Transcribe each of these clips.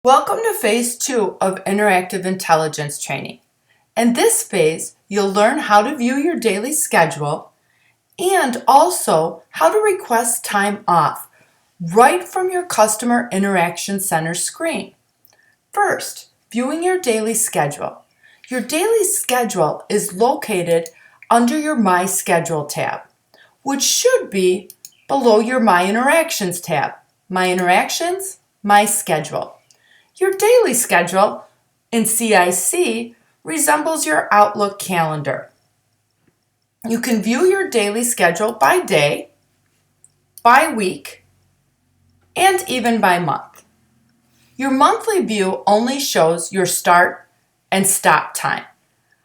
Welcome to Phase 2 of Interactive Intelligence Training. In this phase, you'll learn how to view your daily schedule and also how to request time off right from your Customer Interaction Center screen. First, viewing your daily schedule. Your daily schedule is located under your My Schedule tab, which should be below your My Interactions tab. My Interactions, My Schedule. Your daily schedule in CIC resembles your Outlook calendar. You can view your daily schedule by day, by week, and even by month. Your monthly view only shows your start and stop time.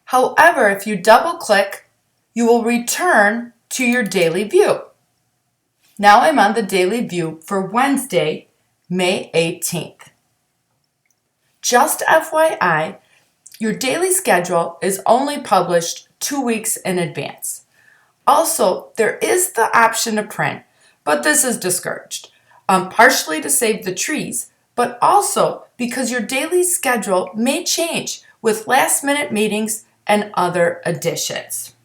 However, if you double-click, you will return to your daily view. Now I'm on the daily view for Wednesday, May 18th. Just FYI, your daily schedule is only published 2 weeks in advance. Also, there is the option to print, but this is discouraged, partially to save the trees, but also because your daily schedule may change with last-minute meetings and other additions.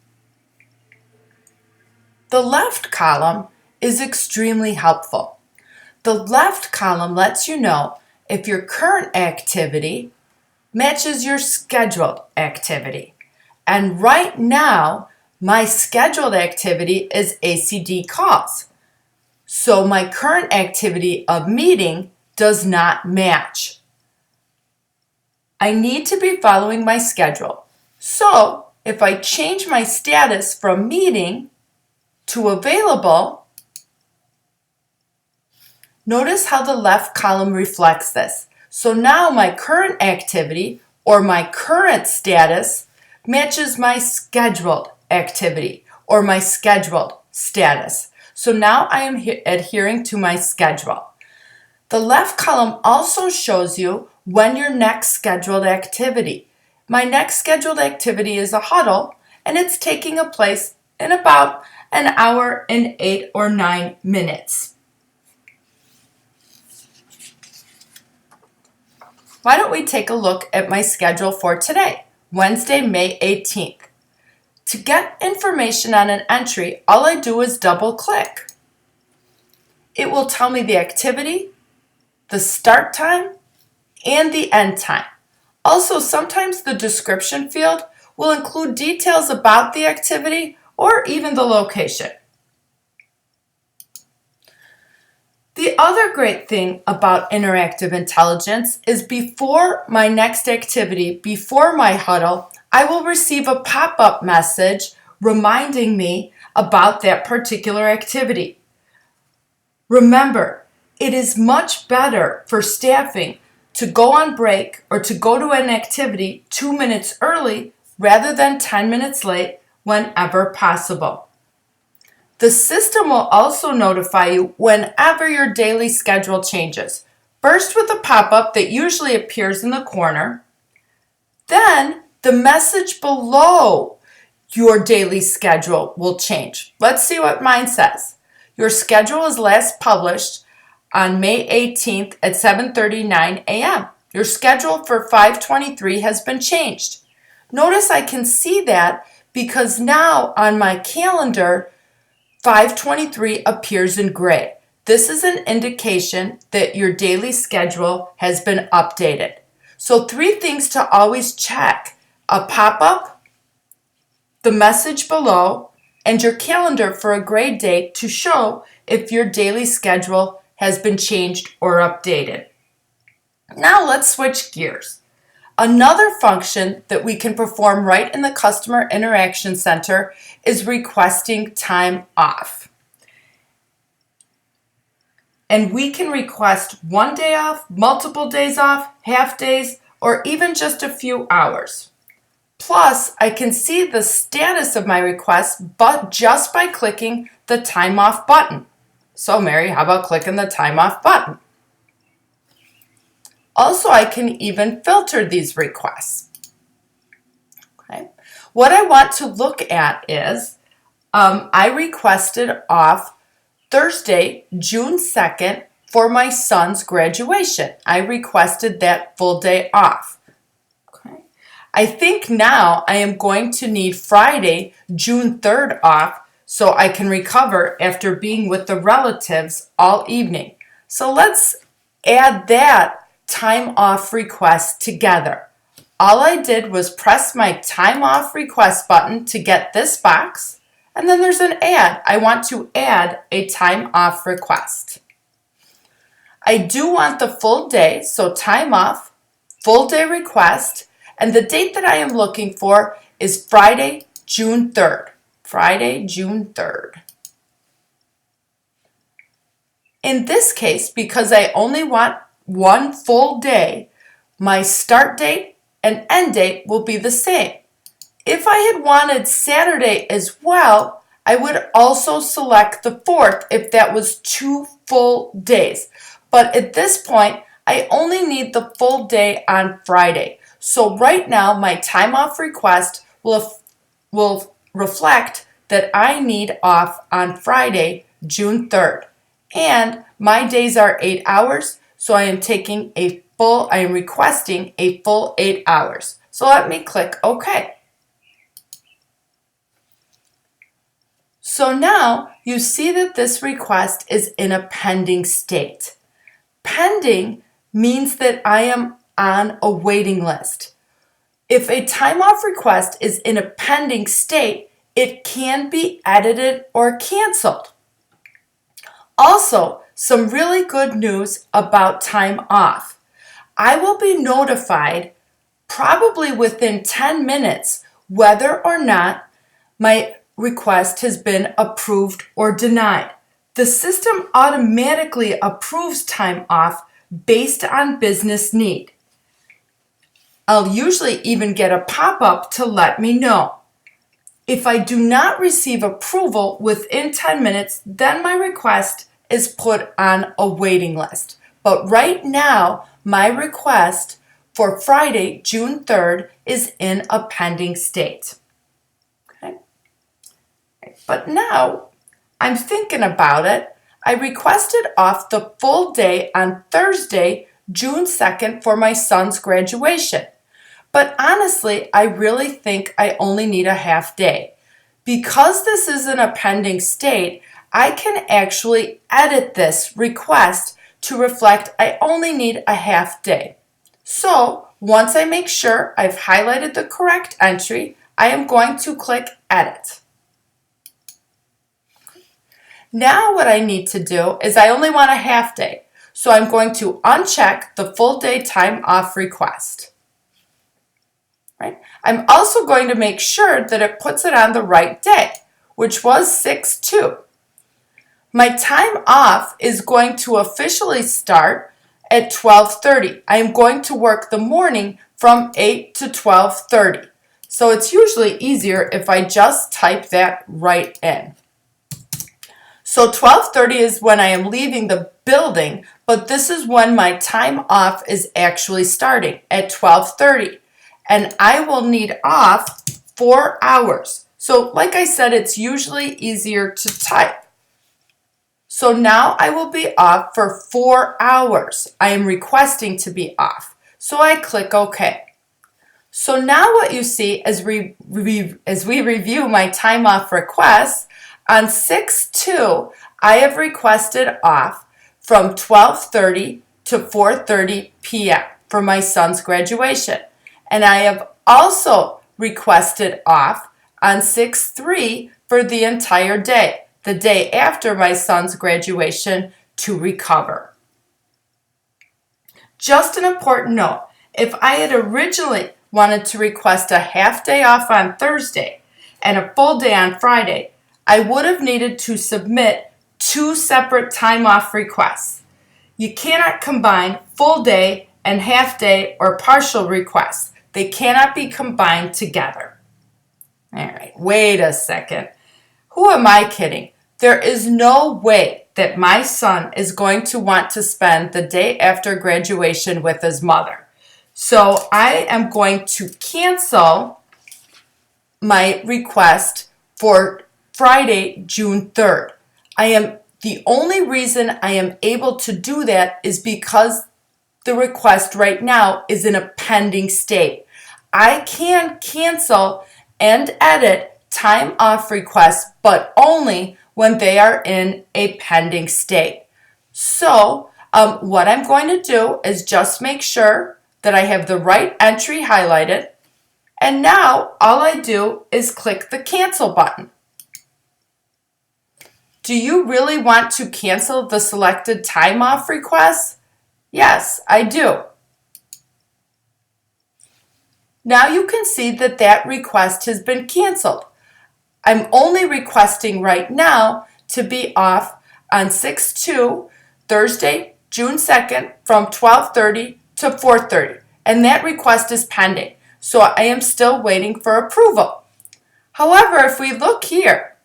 The left column is extremely helpful. The left column lets you know if your current activity matches your scheduled activity. And right now, my scheduled activity is ACD calls. So my current activity of meeting does not match. I need to be following my schedule. So if I change my status from meeting to available, notice how the left column reflects this. So now my current activity or my current status matches my scheduled activity or my scheduled status. So now I am adhering to my schedule. The left column also shows you when your next scheduled activity. My next scheduled activity is a huddle, and it's taking a place in about an hour and 8 or 9 minutes. Why don't we take a look at my schedule for today, Wednesday, May 18th. To get information on an entry, all I do is double-click. It will tell me the activity, the start time, and the end time. Also, sometimes the description field will include details about the activity or even the location. The other great thing about interactive intelligence is before my next activity, before my huddle, I will receive a pop-up message reminding me about that particular activity. Remember, it is much better for staffing to go on break or to go to an activity 2 minutes early rather than 10 minutes late whenever possible. The system will also notify you whenever your daily schedule changes. First with a pop-up that usually appears in the corner, then the message below your daily schedule will change. Let's see what mine says. Your schedule is last published on May 18th at 7:39 a.m. Your schedule for 5/23 has been changed. Notice I can see that because now on my calendar, 5/23 appears in gray. This is an indication that your daily schedule has been updated. So 3 things to always check: a pop-up, the message below, and your calendar for a gray date to show if your daily schedule has been changed or updated. Now let's switch gears. Another function that we can perform right in the Customer Interaction Center is requesting time off. And we can request 1 day off, multiple days off, half days, or even just a few hours. Plus, I can see the status of my request but just by clicking the time off button. So Mary, how about clicking the time off button? Also, I can even filter these requests. Okay. What I want to look at is I requested off Thursday, June 2nd for my son's graduation. I requested that full day off. Okay. I think now I am going to need Friday, June 3rd off so I can recover after being with the relatives all evening. So let's add that time off request together. All I did was press my time off request button to get this box, and then there's an add. I want to add a time off request. I do want the full day, so time off, full day request, and the date that I am looking for is Friday, June 3rd. Friday, June 3rd. In this case, because I only want one full day, my start date and end date will be the same. If I had wanted Saturday as well, I would also select the 4th if that was 2 full days. But at this point, I only need the full day on Friday. So right now, my time off request will reflect that I need off on Friday, June 3rd. And my days are 8 hours, so I am requesting a full 8 hours. So let me click OK. So now you see that this request is in a pending state. Pending means that I am on a waiting list. If a time off request is in a pending state, it can be edited or canceled. Also, some really good news about time off. I will be notified probably within 10 minutes whether or not my request has been approved or denied. The system automatically approves time off based on business need. I'll usually even get a pop-up to let me know. If I do not receive approval within 10 minutes, then my request is put on a waiting list. But right now, my request for Friday, June 3rd is in a pending state. Okay. But now I'm thinking about it. I requested off the full day on Thursday, June 2nd for my son's graduation. But honestly, I really think I only need a half day. Because this is in a pending state, I can actually edit this request to reflect I only need a half day. So once I make sure I've highlighted the correct entry, I am going to click Edit. Now what I need to do is I only want a half day, so I'm going to uncheck the full day time off request. Right? I'm also going to make sure that it puts it on the right day, which was 6/2. My time off is going to officially start at 12:30. I am going to work the morning from 8 to 12:30. So it's usually easier if I just type that right in. So 12:30 is when I am leaving the building, but this is when my time off is actually starting at 12:30. And I will need off 4 hours. So like I said, it's usually easier to type. So now I will be off for 4 hours. I am requesting to be off. So I click OK. So now what you see as we review my time off requests, on 6/2, I have requested off from 12:30 to 4:30 p.m. for my son's graduation. And I have also requested off on 6/3 for the entire day, the day after my son's graduation, to recover. Just an important note, if I had originally wanted to request a half day off on Thursday and a full day on Friday, I would have needed to submit 2 separate time off requests. You cannot combine full day and half day or partial requests. They cannot be combined together. All right, wait a second. Who am I kidding? There is no way that my son is going to want to spend the day after graduation with his mother. So I am going to cancel my request for Friday, June 3rd. I am The only reason I am able to do that is because the request right now is in a pending state. I can cancel and edit time off requests, but only when they are in a pending state. So what I'm going to do is just make sure that I have the right entry highlighted. And now all I do is click the cancel button. Do you really want to cancel the selected time off request? Yes, I do. Now you can see that that request has been canceled. I'm only requesting right now to be off on 6/2, Thursday, June 2nd from 12:30 to 4:30, and that request is pending, so I am still waiting for approval. However, if we look here,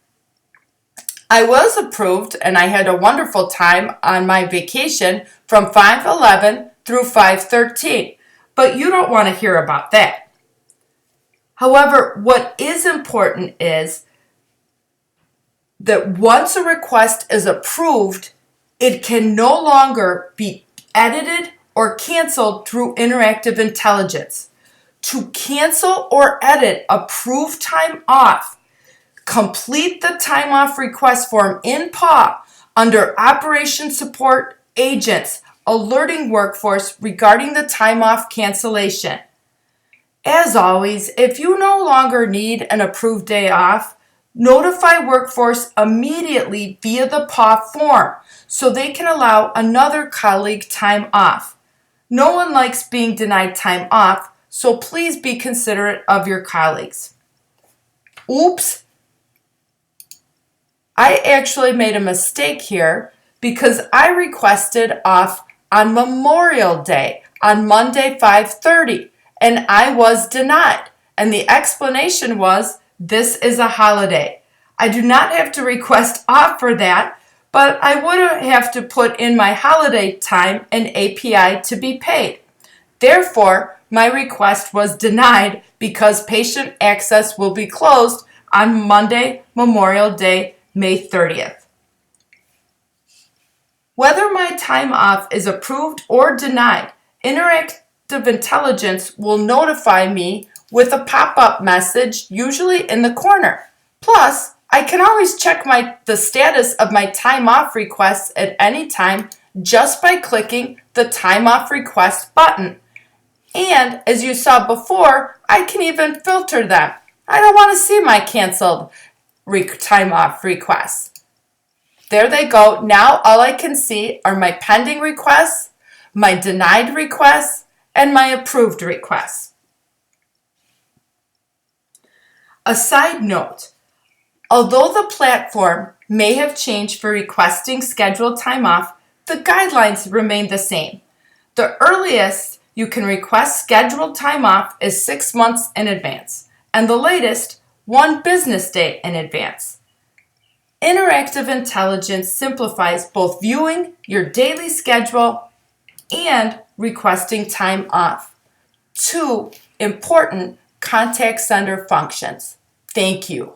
I was approved and I had a wonderful time on my vacation from 5/11 through 5/13, but you don't want to hear about that. However, what is important is that once a request is approved, it can no longer be edited or canceled through Interactive Intelligence. To cancel or edit approved time off, complete the time off request form in PAW under Operation Support Agents Alerting Workforce regarding the time off cancellation. As always, if you no longer need an approved day off, notify Workforce immediately via the PAW form so they can allow another colleague time off. No one likes being denied time off, so please be considerate of your colleagues. Oops! I actually made a mistake here because I requested off on Memorial Day on Monday 5/30 and I was denied. And the explanation was, this is a holiday. I do not have to request off for that, but I would have to put in my holiday time and API to be paid. Therefore, my request was denied because patient access will be closed on Monday, Memorial Day, May 30th. Whether my time off is approved or denied, Interactive Intelligence will notify me with a pop-up message, usually in the corner. Plus, I can always check the status of my time off requests at any time just by clicking the time off request button. And as you saw before, I can even filter them. I don't want to see my canceled time off requests. There they go. Now all I can see are my pending requests, my denied requests, and my approved requests. A side note, although the platform may have changed for requesting scheduled time off, the guidelines remain the same. The earliest you can request scheduled time off is 6 months in advance, and the latest 1 business day in advance. Interactive Intelligence simplifies both viewing your daily schedule and requesting time off. 2 important contact center functions. Thank you.